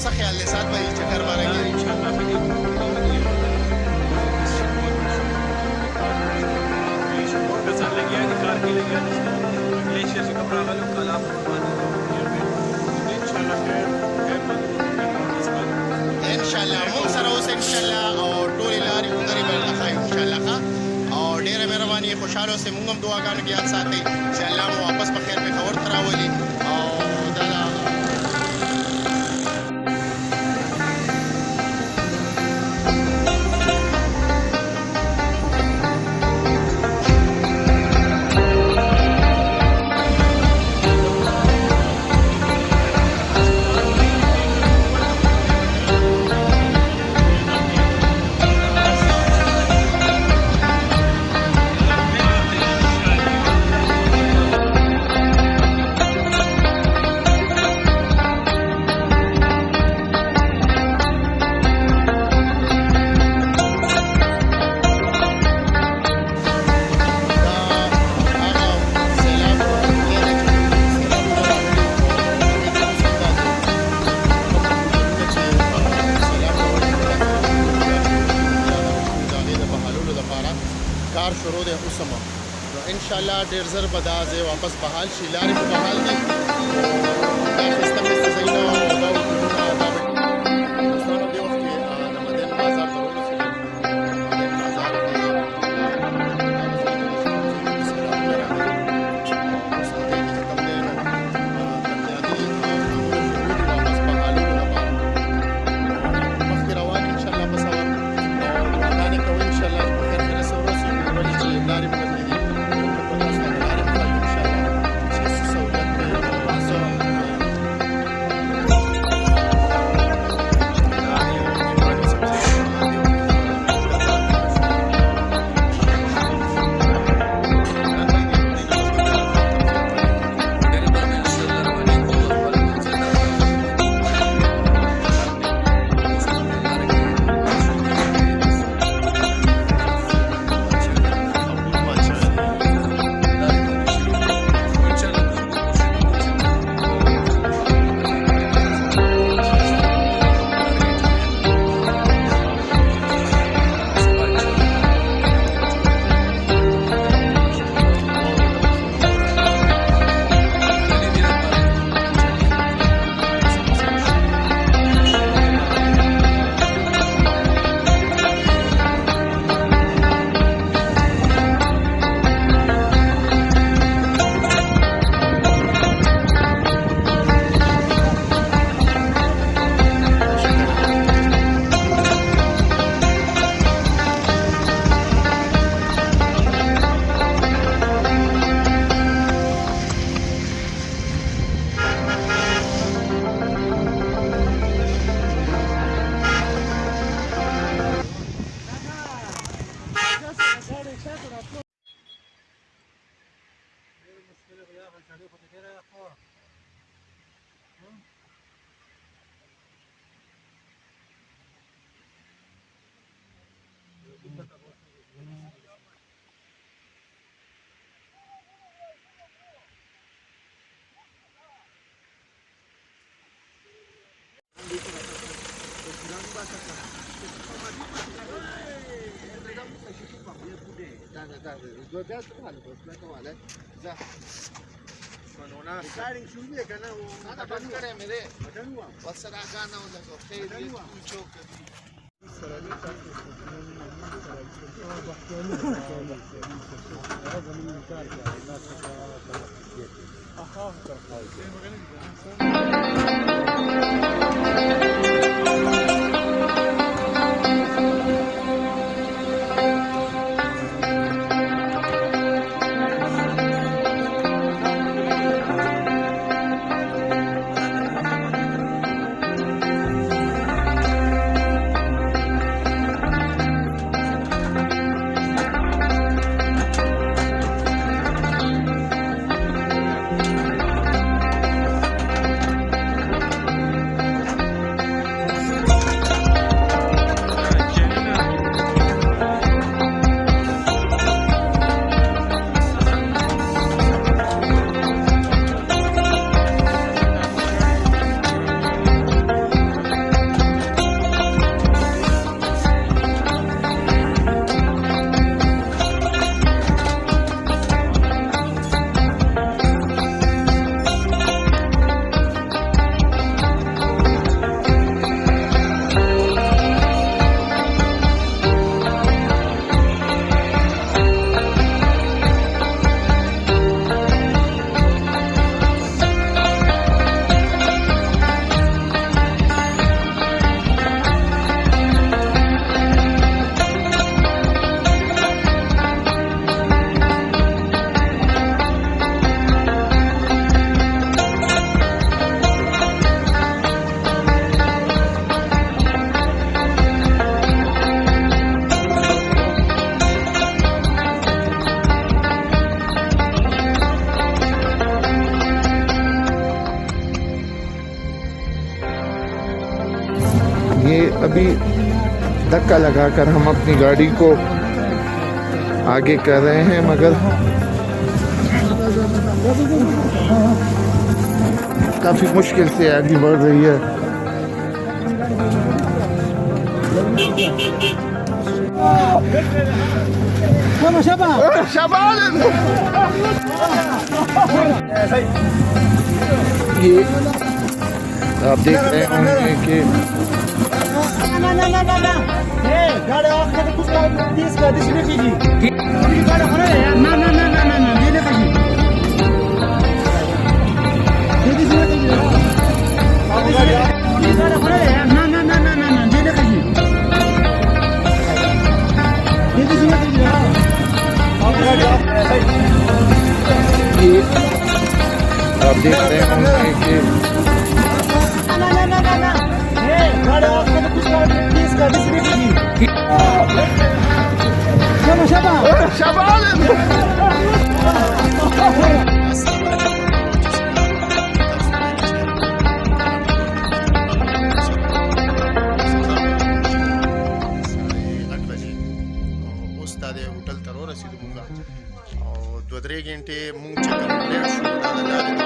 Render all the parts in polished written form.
څه خیال دی ساعت به چکر مارنګي انشاءالله به دې کسان لګیا دي کار کې لګیا دي گلیشیر چې کوم راغلو کاله په باندې انشاءالله خیر ان شاء الله مونږ سره اوس ان شاء الله او ټولې لارې ودرې به ښایو ان شاء الله او ډېره مهرباني خوشحاله اوسئ مونږ هم دعاګانو کې یاد ساتئ چې الله مو واپس په خیر پېښور ته راولي او دا کار شروع دی اوس هم نو ان شاء الله ډېر ژر به دا ځای واپس بحال شي لارې په بحال دي دا ښایسته ښایسته ځایونه او دا وکړونه دا به دوستانو دې وخت کې د مدین بازار ته ورسېدو مدین بازار کې اوس په دې کې چې کوم دی نو بنیادي کارونه شروع دي واپس بحالولو لپاره مخکې روان ان شاء الله په سفر او دعاګانې کوو ان شاء الله په خیر کې رسو ولې چې لارې به بدلېږي په تاسو ته لارې به ښایو ان شاء الله چې څه سهولت دی او آسانه अभी धक्का लगाकर हम अपनी गाड़ी को आगे कर रहे हैं, मगर काफ़ी मुश्किल से आगे बढ़ रही है। ये आप देख रहे होंगे कि ये आप देख रहे होंगे कि استاد هوټل ته ورسېدو مونږ او 2-3 غنټې مونږ چې کوم لیټ شو دا د لارې د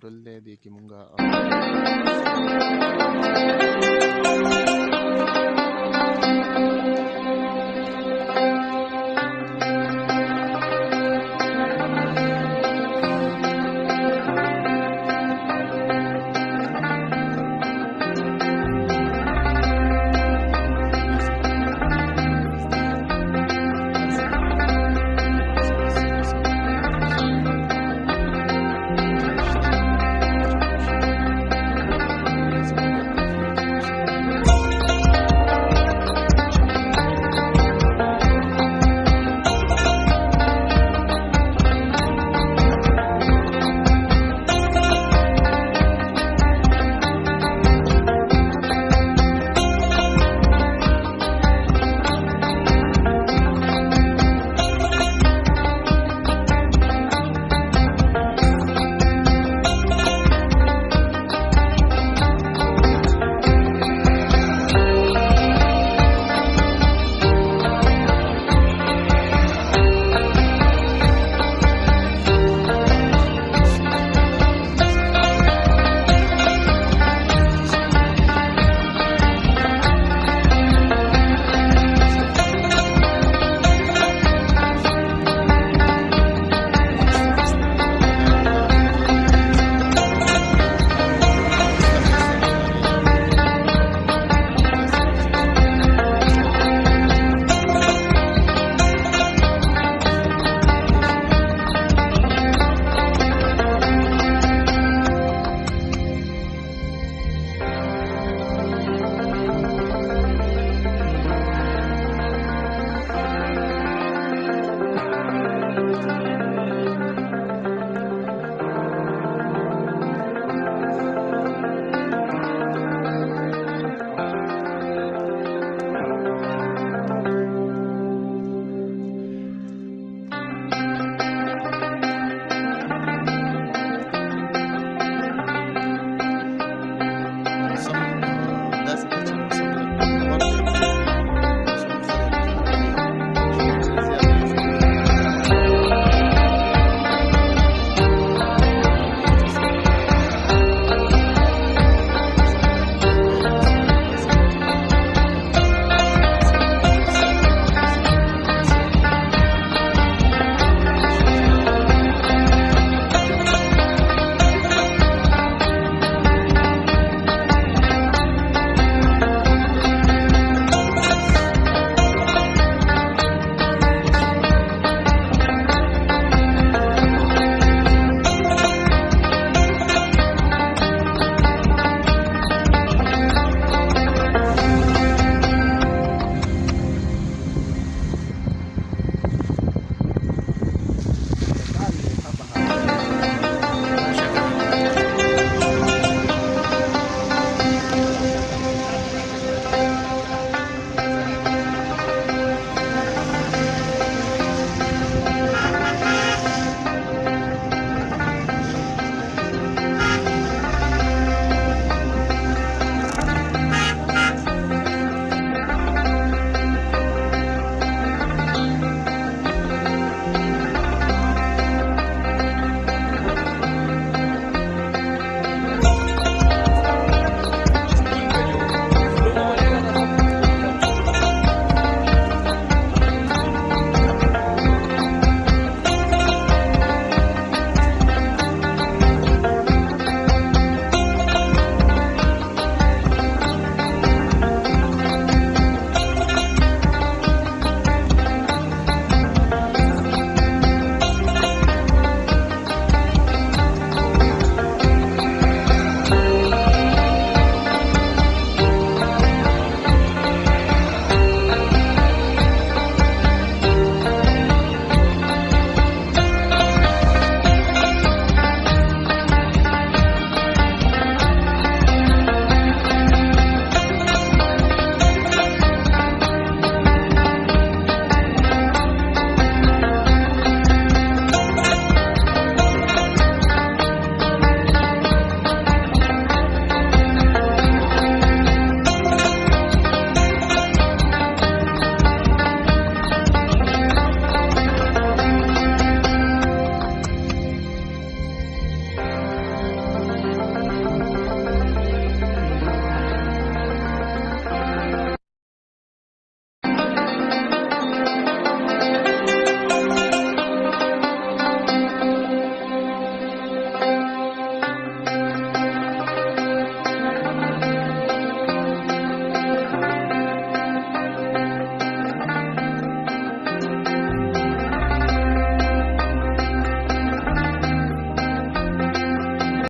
होटल दे के मुंगा